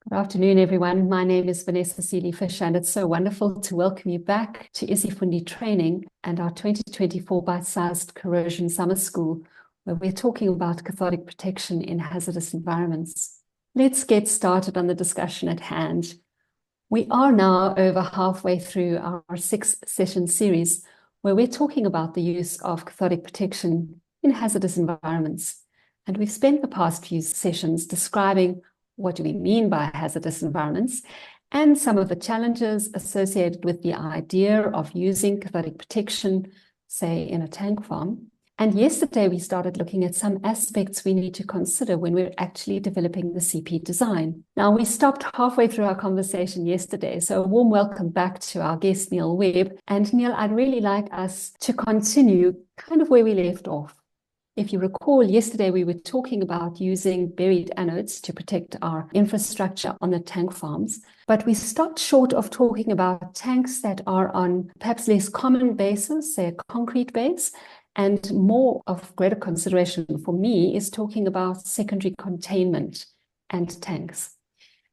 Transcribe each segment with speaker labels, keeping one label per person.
Speaker 1: Good afternoon, everyone. My name is Vanessa Seeley-Fisher, and it's so wonderful to welcome you back to isifundi Training and our 2024 Bite-Sized Corrosion Summer School, where we're talking about cathodic protection in hazardous environments. Let's get started on the discussion at hand. We are now over halfway through our 6-session series, where we're talking about the use of cathodic protection in hazardous environments. And we've spent the past few sessions describing what do we mean by hazardous environments and some of the challenges associated with the idea of using cathodic protection, say in a tank farm. And yesterday we started looking at some aspects we need to consider when we're actually developing the CP design. Now, we stopped halfway through our conversation yesterday, so a warm welcome back to our guest, Neil Webb. And Neil, I'd really like us to continue kind of where we left off. If you recall, yesterday we were talking about using buried anodes to protect our infrastructure on the tank farms, but we stopped short of talking about tanks that are on perhaps less common bases, say a concrete base, and more of greater consideration for me is talking about secondary containment and tanks.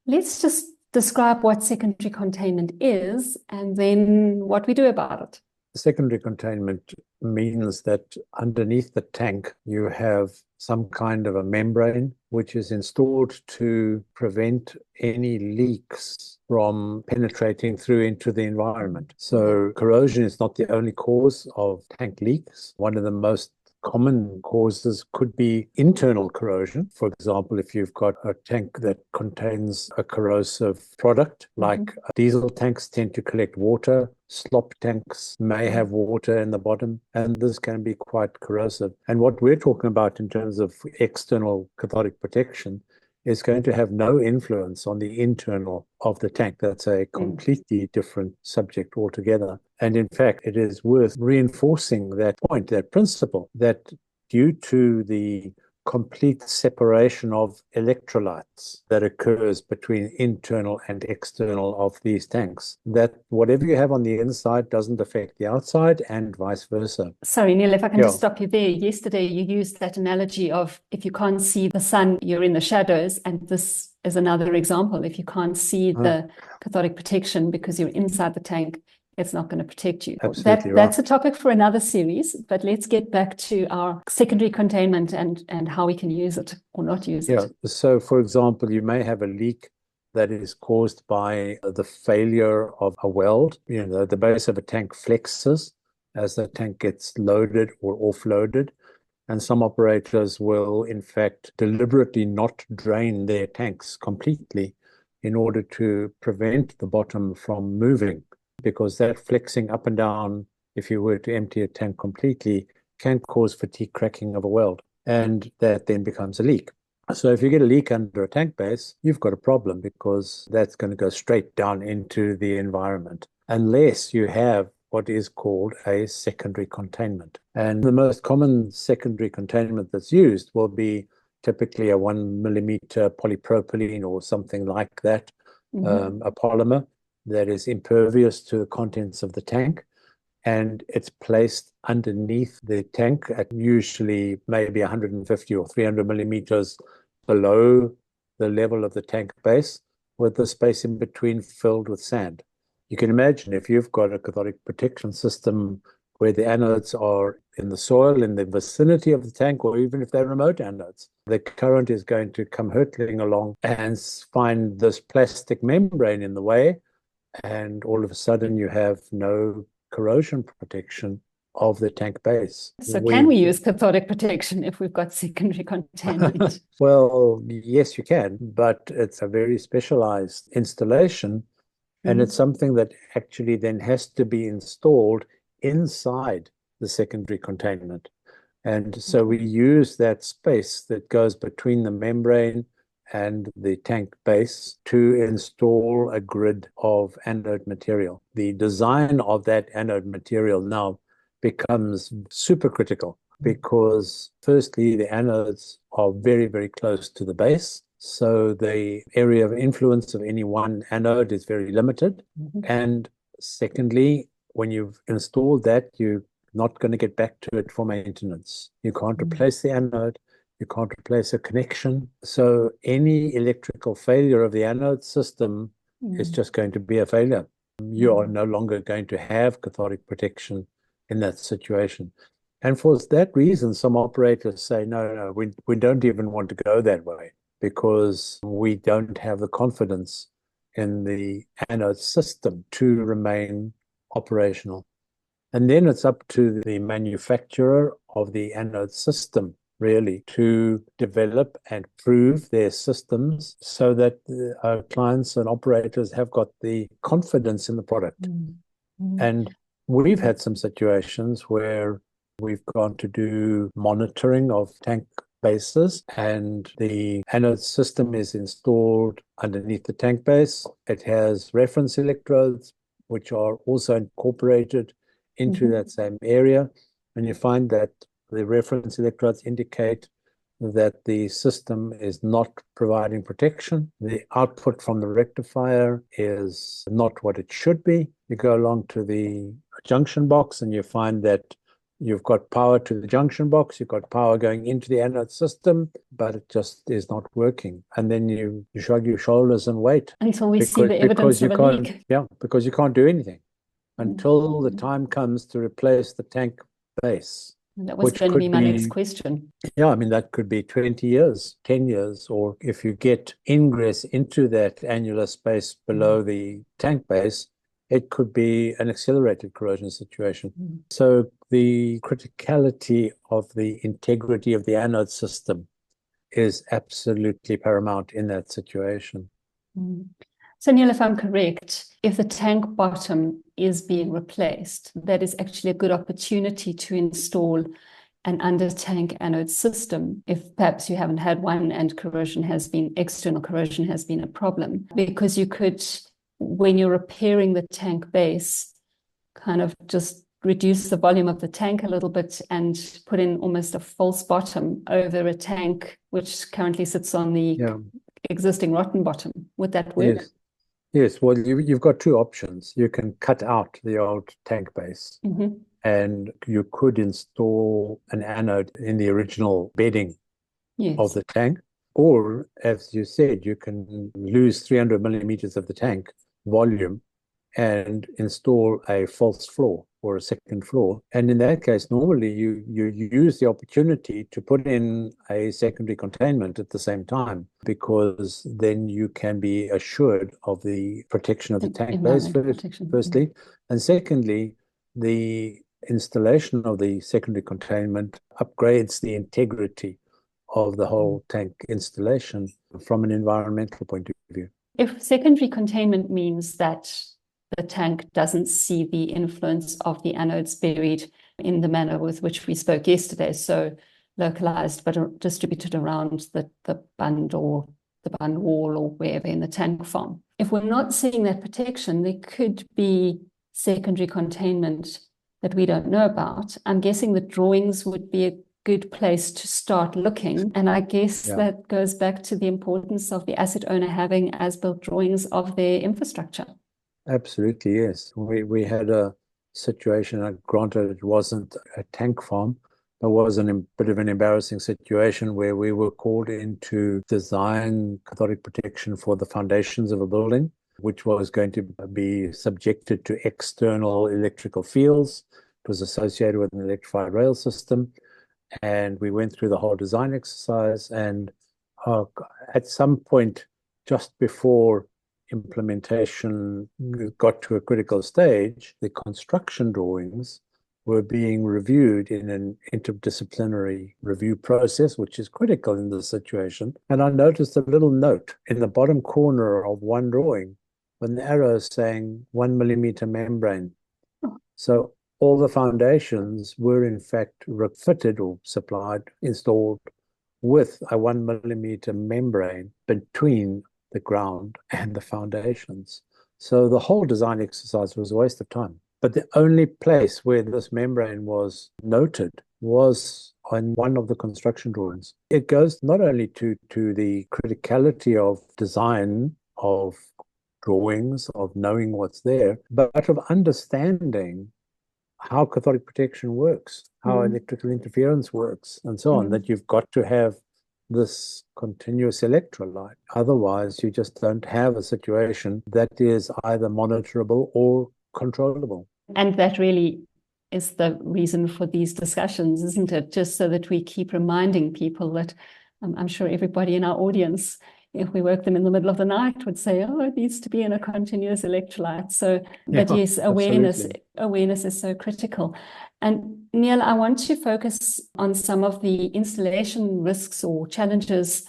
Speaker 1: Let's just describe what secondary containment is and then what we do about it.
Speaker 2: Secondary containment means that underneath the tank you have some kind of a membrane which is installed to prevent any leaks from penetrating through into the environment. So corrosion is not the only cause of tank leaks. One of the most common causes could be internal corrosion. For example, if you've got a tank that contains a corrosive product, like diesel tanks tend to collect water, slop tanks may have water in the bottom, and this can be quite corrosive. And what we're talking about in terms of external cathodic protection is going to have no influence on the internal of the tank. That's a completely different subject altogether. And in fact, it is worth reinforcing that point, that principle, that due to the complete separation of electrolytes that occurs between internal and external of these tanks, that whatever you have on the inside doesn't affect the outside and vice versa.
Speaker 1: Sorry, Neil, if I can just stop you there. Yesterday you used that analogy of if you can't see the sun, you're in the shadows, and this is another example. If you can't see the cathodic protection because you're inside the tank, it's not going to protect you.
Speaker 2: Absolutely
Speaker 1: That's a topic for another series, but let's get back to our secondary containment and how we can use it or not use it.
Speaker 2: So for example, you may have a leak that is caused by the failure of a weld. You know, the base of a tank flexes as the tank gets loaded or offloaded. And some operators will, in fact, deliberately not drain their tanks completely in order to prevent the bottom from moving, because that flexing up and down, if you were to empty a tank completely, can cause fatigue cracking of a weld, and that then becomes a leak. So if you get a leak under a tank base, you've got a problem, because that's going to go straight down into the environment, unless you have what is called a secondary containment. And the most common secondary containment that's used will be typically a 1 millimeter polypropylene or something like that, a polymer that is impervious to the contents of the tank, and it's placed underneath the tank at usually maybe 150 or 300 millimeters below the level of the tank base, with the space in between filled with sand. You can imagine if you've got a cathodic protection system where the anodes are in the soil, in the vicinity of the tank, or even if they're remote anodes, the current is going to come hurtling along and find this plastic membrane in the way, and all of a sudden you have no corrosion protection of the tank base.
Speaker 1: So can we use cathodic protection if we've got secondary containment?
Speaker 2: Well, yes, you can, but it's a very specialized installation, and it's something that actually then has to be installed inside the secondary containment. And so we use that space that goes between the membrane and the tank base to install a grid of anode material. The design of that anode material now becomes super critical, because firstly, the anodes are very, very close to the base. So the area of influence of any one anode is very limited. And secondly, when you've installed that, you're not going to get back to it for maintenance. You can't replace the anode. you can't replace a connection. So any electrical failure of the anode system is just going to be a failure. You are no longer going to have cathodic protection in that situation. And for that reason, some operators say, no, we don't even want to go that way because we don't have the confidence in the anode system to remain operational. And then it's up to the manufacturer of the anode system, really, to develop and prove their systems so that our clients and operators have got the confidence in the product. And we've had some situations where we've gone to do monitoring of tank bases, and the anode system is installed underneath the tank base. It has reference electrodes, which are also incorporated into that same area. And you find that the reference electrodes indicate that the system is not providing protection. The output from the rectifier is not what it should be. You go along to the junction box and you find that you've got power to the junction box, you've got power going into the anode system, but it just is not working. And then you shrug your shoulders and wait.
Speaker 1: Until we see the evidence of a leak.
Speaker 2: Yeah, because you can't do anything until the time comes to replace the tank base.
Speaker 1: That was going to be my next question.
Speaker 2: Yeah, I mean, that could be 20 years, 10 years, or if you get ingress into that annular space below the tank base, it could be an accelerated corrosion situation. So the criticality of the integrity of the anode system is absolutely paramount in that situation.
Speaker 1: So Neil, if I'm correct, if the tank bottom is being replaced, that is actually a good opportunity to install an under-tank anode system if perhaps you haven't had one and external corrosion has been a problem. Because you could, when you're repairing the tank base, kind of just reduce the volume of the tank a little bit and put in almost a false bottom over a tank which currently sits on the existing rotten bottom. Would that work?
Speaker 2: Yes, well, you've got two options. You can cut out the old tank base and you could install an anode in the original bedding of the tank. Or, as you said, you can lose 300 millimeters of the tank volume and install a false floor or a second floor. And in that case, normally you use the opportunity to put in a secondary containment at the same time, because then you can be assured of the protection of the tank base firstly. And secondly, the installation of the secondary containment upgrades the integrity of the whole tank installation from an environmental point of view.
Speaker 1: If secondary containment means that the tank doesn't see the influence of the anodes buried in the manner with which we spoke yesterday, so localized but distributed around the bund or the bund wall or wherever in the tank farm. If we're not seeing that protection, there could be secondary containment that we don't know about. I'm guessing the drawings would be a good place to start looking. And I guess that goes back to the importance of the asset owner having as-built drawings of their infrastructure.
Speaker 2: Absolutely, yes. We had a situation, granted it wasn't a tank farm, but was a bit of an embarrassing situation where we were called in to design cathodic protection for the foundations of a building, which was going to be subjected to external electrical fields. It was associated with an electrified rail system. And we went through the whole design exercise. And at some point, just before implementation got to a critical stage, the construction drawings were being reviewed in an interdisciplinary review process, which is critical in this situation. And I noticed a little note in the bottom corner of one drawing, with an arrow saying 1 millimeter membrane. So all the foundations were in fact refitted or installed with a 1 millimeter membrane between the ground and the foundations. So the whole design exercise was a waste of time. But the only place where this membrane was noted was on one of the construction drawings. It goes not only to the criticality of design, of drawings, of knowing what's there, but of understanding how cathodic protection works, how electrical interference works, and so on, that you've got to have this continuous electrolyte. Otherwise, you just don't have a situation that is either monitorable or controllable.
Speaker 1: And that really is the reason for these discussions, isn't it? Just so that we keep reminding people that I'm sure everybody in our audience, if we woke them in the middle of the night, would say, oh, it needs to be in a continuous electrolyte. So, but
Speaker 2: Yeah,
Speaker 1: yes,
Speaker 2: absolutely.
Speaker 1: awareness is so critical. And Neil, I want to focus on some of the installation risks or challenges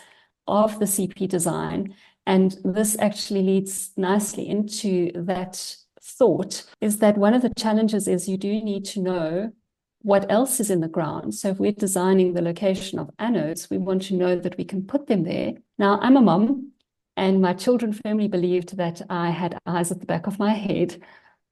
Speaker 1: of the CP design. And this actually leads nicely into that thought, is that one of the challenges is you do need to know what else is in the ground. So if we're designing the location of anodes, we want to know that we can put them there. Now, I'm a mom, and my children firmly believed that I had eyes at the back of my head,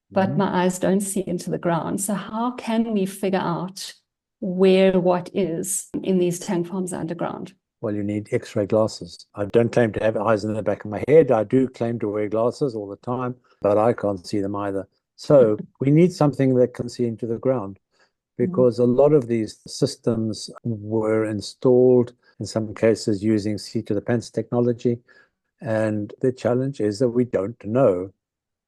Speaker 1: but my eyes don't see into the ground. So how can we figure out where what is in these tank farms underground?
Speaker 2: Well, you need X-ray glasses. I don't claim to have eyes in the back of my head. I do claim to wear glasses all the time, but I can't see them either. So we need something that can see into the ground, because a lot of these systems were installed, in some cases, using seat to the pants technology. And the challenge is that we don't know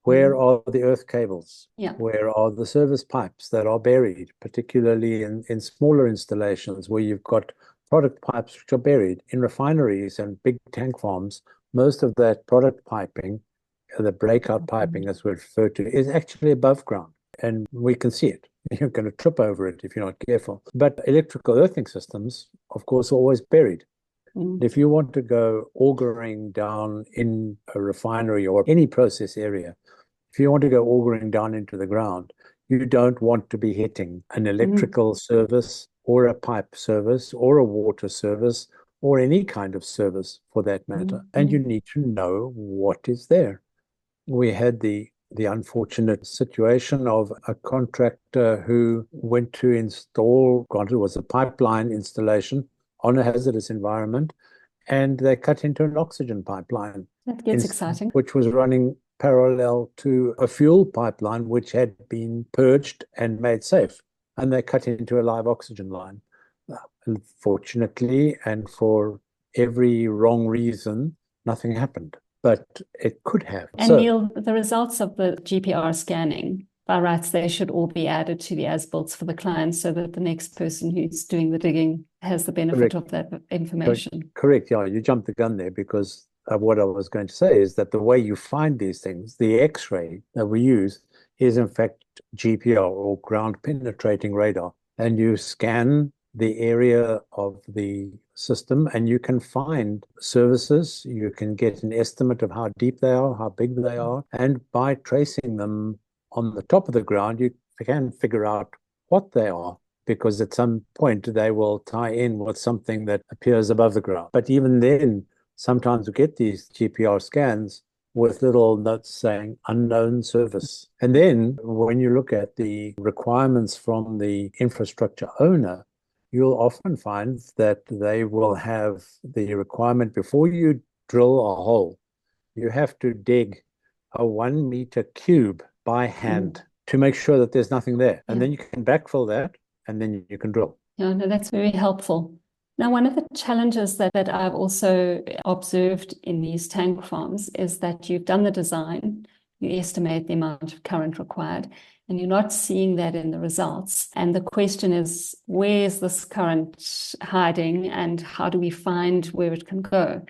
Speaker 2: where are the earth cables, where are the service pipes that are buried, particularly in smaller installations where you've got product pipes which are buried in refineries and big tank farms. Most of that product piping, the breakout piping as we refer to, is actually above ground, and we can see it. You're going to trip over it if you're not careful. But electrical earthing systems, of course, are always buried. If you want to go augering down in a refinery or any process area, if you want to go augering down into the ground, you don't want to be hitting an electrical service or a pipe service or a water service or any kind of service for that matter. And you need to know what is there. We had the unfortunate situation of a contractor who went to install, granted it was a pipeline installation on a hazardous environment, and they cut into an oxygen pipeline.
Speaker 1: That gets exciting. Which
Speaker 2: was running parallel to a fuel pipeline which had been purged and made safe. And they cut into a live oxygen line. Unfortunately, and for every wrong reason, nothing happened. But it could have.
Speaker 1: And Neil, the results of the GPR scanning, by rights, they should all be added to the as-built for the client so that the next person who's doing the digging has the benefit of that information.
Speaker 2: Correct. Yeah, you jumped the gun there, because what I was going to say is that the way you find these things, the X-ray that we use, is in fact GPR, or ground penetrating radar. And you scan the area of the system and you can find services. You can get an estimate of how deep they are, how big they are. And by tracing them on the top of the ground, you can figure out what they are, because at some point they will tie in with something that appears above the ground. But even then, sometimes we get these GPR scans with little notes saying unknown service. And then when you look at the requirements from the infrastructure owner, you'll often find that they will have the requirement, before you drill a hole, you have to dig a 1 meter cube by hand to make sure that there's nothing there. And then you can backfill that, and then you can drill.
Speaker 1: Yeah, no, that's very helpful. Now, one of the challenges that I've also observed in these tank farms is that you've done the design, you estimate the amount of current required, and you're not seeing that in the results. And the question is, where's this current hiding, and how do we find where it can go?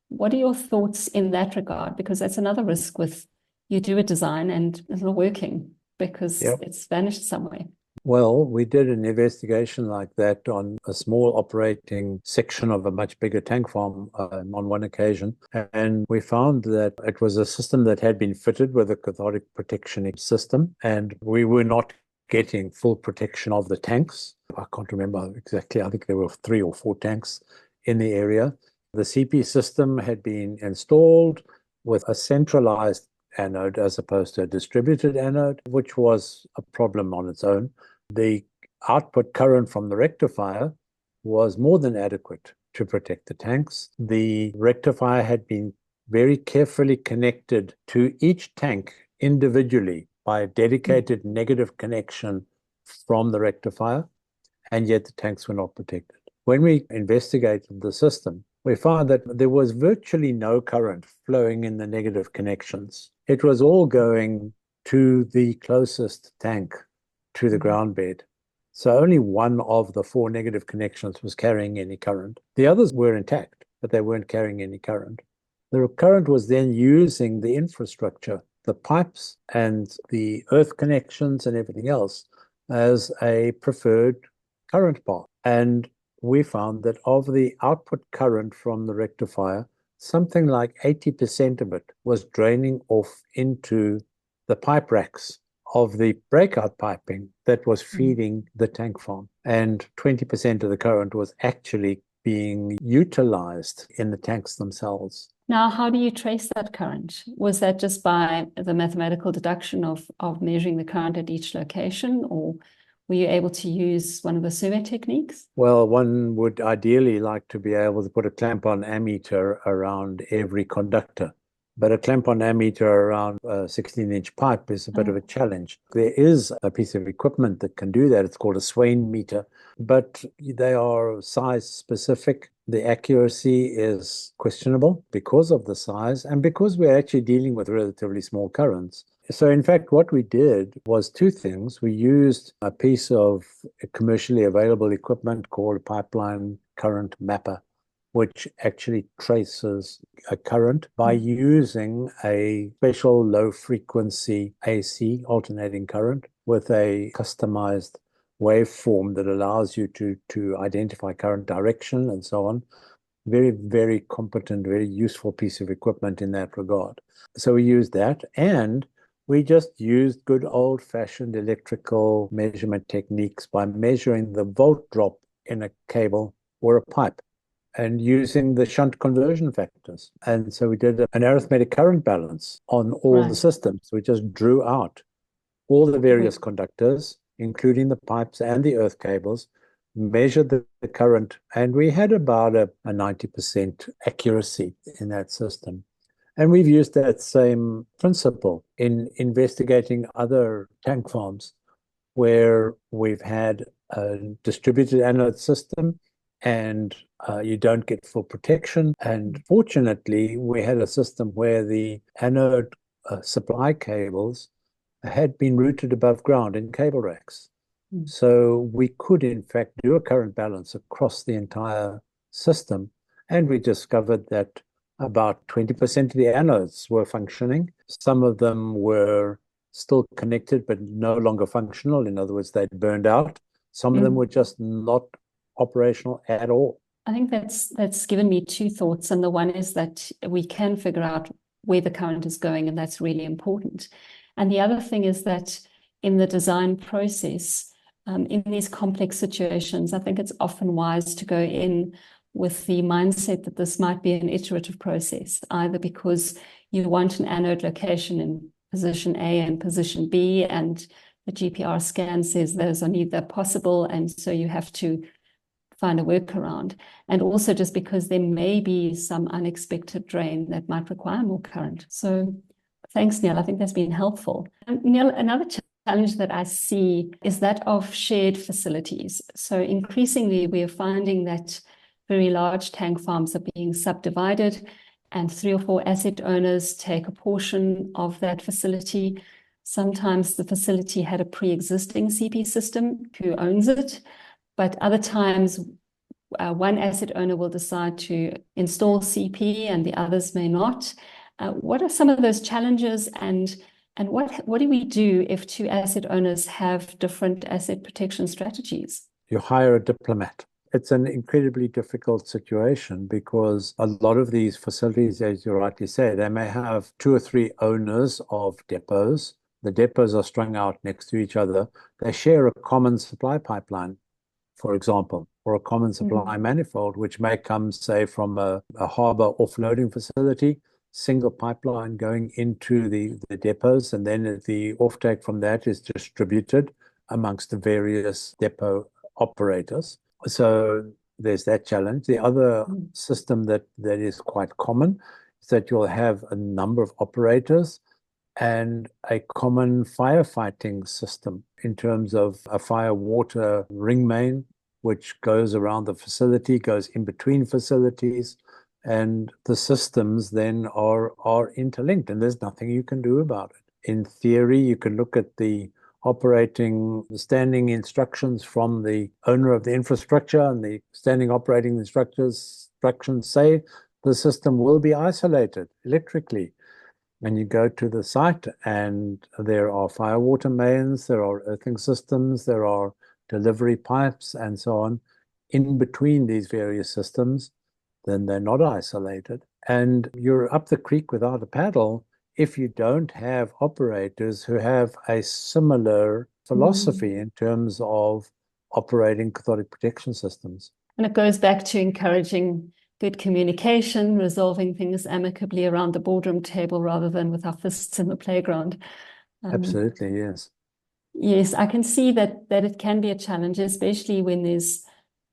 Speaker 1: What are your thoughts in that regard? Because that's another risk with, you do a design and it's not working because it's vanished somewhere.
Speaker 2: Well, we did an investigation like that on a small operating section of a much bigger tank farm on one occasion. And we found that it was a system that had been fitted with a cathodic protection system, and we were not getting full protection of the tanks. I can't remember exactly. I think there were 3 or 4 tanks in the area. The CP system had been installed with a centralized anode as opposed to a distributed anode, which was a problem on its own. The output current from the rectifier was more than adequate to protect the tanks. The rectifier had been very carefully connected to each tank individually by a dedicated negative connection from the rectifier, and yet the tanks were not protected. When we investigated the system, we found that there was virtually no current flowing in the negative connections. It was all going to the closest tank to the ground bed. So only one of the 4 negative connections was carrying any current. The others were intact, but they weren't carrying any current. The current was then using the infrastructure, the pipes and the earth connections and everything else as a preferred current path. And we found that of the output current from the rectifier, something like 80% of it was draining off into the pipe racks of the breakout piping that was feeding the tank farm. And 20% of the current was actually being utilized in the tanks themselves.
Speaker 1: Now, how do you trace that current? Was that just by the mathematical deduction of measuring the current at each location, or were you able to use one of the survey techniques?
Speaker 2: Well, one would ideally like to be able to put a clamp-on ammeter around every conductor. But a clamp-on ammeter around a 16-inch pipe is a bit of a challenge. There is a piece of equipment that can do that. It's called a Swain meter, but they are size specific. The accuracy is questionable because of the size and because we're actually dealing with relatively small currents. So in fact, what we did was 2 things. We used a piece of commercially available equipment called a pipeline current mapper, which actually traces a current by using a special low frequency AC alternating current with a customized waveform that allows you to identify current direction and so on. Very, very competent, very useful piece of equipment in that regard. So we used that, and we just used good old-fashioned electrical measurement techniques by measuring the volt drop in a cable or a pipe and using the shunt conversion factors. And so we did an arithmetic current balance on all the systems. We just drew out all the various conductors, including the pipes and the earth cables, measured the current, and we had about a 90% accuracy in that system. And we've used that same principle in investigating other tank farms where we've had a distributed anode system and you don't get full protection. And fortunately, we had a system where the anode supply cables had been routed above ground in cable racks. So we could, in fact, do a current balance across the entire system. And we discovered that about 20% of the anodes were functioning. Some of them were still connected, but no longer functional. In other words, they'd burned out. Some of them were just not operational at all.
Speaker 1: I think that's given me 2 thoughts. And the one is that we can figure out where the current is going, and that's really important. And the other thing is that in the design process, in these complex situations, I think it's often wise to go in with the mindset that this might be an iterative process, either because you want an anode location in position A and position B, and the GPR scan says those are neither possible, and so you have to find a workaround. And also just because there may be some unexpected drain that might require more current. So thanks, Neil. I think that's been helpful. And Neil, another challenge that I see is that of shared facilities. So increasingly, we are finding that very large tank farms are being subdivided, and 3 or 4 asset owners take a portion of that facility. Sometimes the facility had a pre-existing CP system who owns it, but other times one asset owner will decide to install CP and the others may not. What are some of those challenges, and what do we do if 2 asset owners have different asset protection strategies?
Speaker 2: You hire a diplomat. It's an incredibly difficult situation because a lot of these facilities, as you rightly say, they may have 2 or 3 owners of depots. The depots are strung out next to each other. They share a common supply pipeline, for example, or a common supply manifold, which may come, say, from a harbor offloading facility, single pipeline going into the depots, and then the offtake from that is distributed amongst the various depot operators. So there's that challenge. The other system that is quite common is that you'll have a number of operators and a common firefighting system in terms of a fire water ring main which goes around the facility, goes in between facilities, and the systems then are interlinked, and there's nothing you can do about it. In theory, you can look at the standing instructions from the owner of the infrastructure, and the standing operating instructions say the system will be isolated electrically. And you go to the site and there are fire water mains, there are earthing systems, there are delivery pipes and so on in between these various systems. Then they're not isolated. And you're up the creek without a paddle if you don't have operators who have a similar philosophy in terms of operating cathodic protection systems.
Speaker 1: And it goes back to encouraging good communication, resolving things amicably around the boardroom table rather than with our fists in the playground.
Speaker 2: Absolutely, yes.
Speaker 1: Yes, I can see that it can be a challenge, especially when there's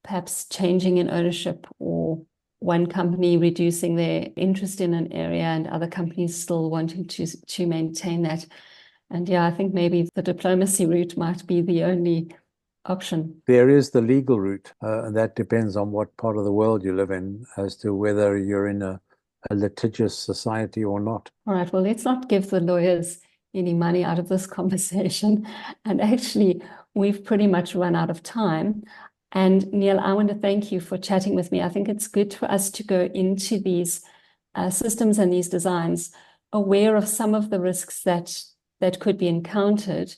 Speaker 1: perhaps changing in ownership, or one company reducing their interest in an area and other companies still wanting to maintain that. And yeah, I think maybe the diplomacy route might be the only option.
Speaker 2: There is the legal route, and that depends on what part of the world you live in as to whether you're in a litigious society or not.
Speaker 1: All right, well, let's not give the lawyers any money out of this conversation. And actually, we've pretty much run out of time. And Neil, I want to thank you for chatting with me. I think it's good for us to go into these systems and these designs aware of some of the risks that could be encountered,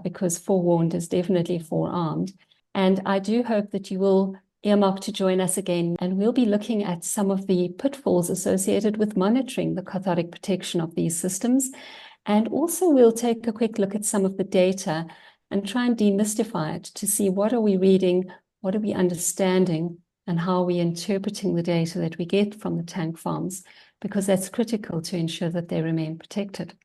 Speaker 1: because forewarned is definitely forearmed. And I do hope that you will earmark to join us again, and we'll be looking at some of the pitfalls associated with monitoring the cathodic protection of these systems. And also we'll take a quick look at some of the data and try and demystify it to see what are we reading, what are we understanding, and how are we interpreting the data that we get from the tank farms, because that's critical to ensure that they remain protected.